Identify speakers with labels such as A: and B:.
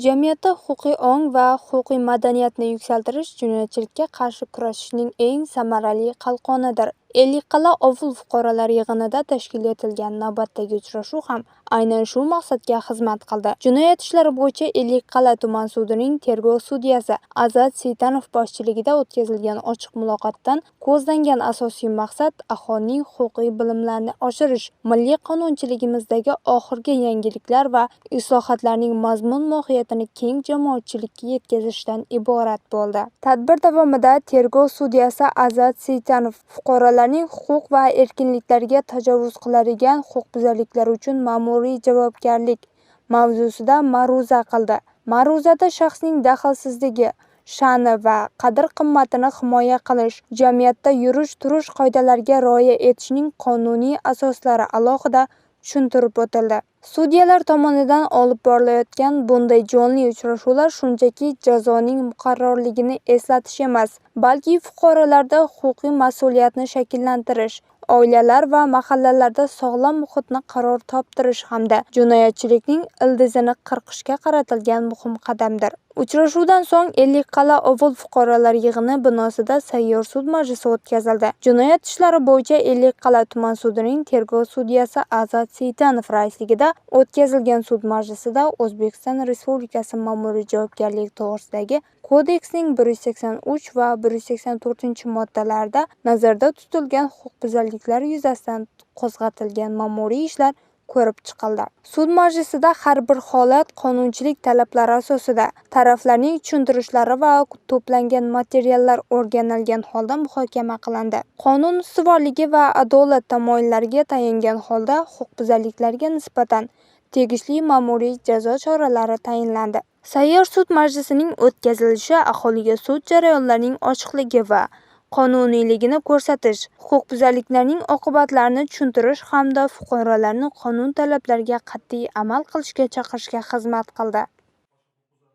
A: Jamiyatda huquqiy ong va huquqiy madaniyatni yuksaltirish jinoyatchilikka qarshi kurashishning eng samarali qalqonidir. Ellikqal'a ovul fuqarolar yig'inida tashkil etilgan navbatdagi uchrashuv ham aynan shu maqsadga xizmat qildi. Jinoyat ishlari bo'yicha Ellikqal'a tuman sudining tergov sudyasi Azat Seytanov boshchiligida o'tkazilgan ochiq muloqotdan ko'zlangan asosiy maqsad aholining huquqiy bilimlarini oshirish, milliy qonunchiligimizdagi oxirgi yangiliklar va islohotlarning mazmun-mohiyatini keng jamoatchilikka yetkazishdan iborat bo'ldi. Tadbir davomida tergov sudyasi Azat Seytanov fuqarolarning huquq va erkinliklariga tajovuz qiladigan huquqbuzarliklar uchun ma'muriy javobgarlik mavzusida ma'ruza qildi. Ma'ruzada shaxsning daxlsizligi, sha'ni va qadr-qimmatini himoya qilish, jamiyatda yurish-turish qoidalariga rioya etishning qonuniy asoslari alohida tushuntirib o'tildi. Sudyalar tomonidan olib borilayotgan bunday jonli uchrashuvlar shunchaki jazoning muqarrarligini eslatish emas, balki fuqarolarda huquqiy mas'uliyatni shakllantirish, oilalar va mahallalarda sog'lom muhitni qaror toptirish hamda jinoyatchilikning ildizini qirqishga qaratilgan muhim qadamdir. Uchrashuvdan so'ng Ellikqal'a ovul fuqarolar yig'ini binosida sayyor sud majlisi o'tkazildi. Jinoyat ishlari bo'yicha Ellikqal'a tuman sudining tergov sudyasi Azat Seytanov raisligida o'tkazilgan sud majlisida O'zbekiston Respublikasi ma'muriy javobgarlik to'g'risidagi kodeksning 183 va 184-moddalarida nazarda tutilgan huquqbuzarliklar yuzasidan qo'zg'atilgan ma'muriy ishlar ko'rib chiqildi. Sud majlisida har bir holat qonunchilik talablari asosida, taraflarning tushuntirishlari va to'plangan materiallar o'rganilgan holda muhokama qilindi. Qonun ustuvorligi va adolat tamoyillariga tayangan holda huquqbuzarliklarga nisbatan tegishli ma'muriy jazo choralari tayinlandi. Sayyor sud majlisining o'tkazilishi aholiga sud jarayonlarining ochiqligi va qonuniyligini ko'rsatish, huquqbuzarliklarning oqibatlarini tushuntirish hamda fuqarolarni qonun talablariga qat'iy amal qilishga chaqirishga xizmat qildi.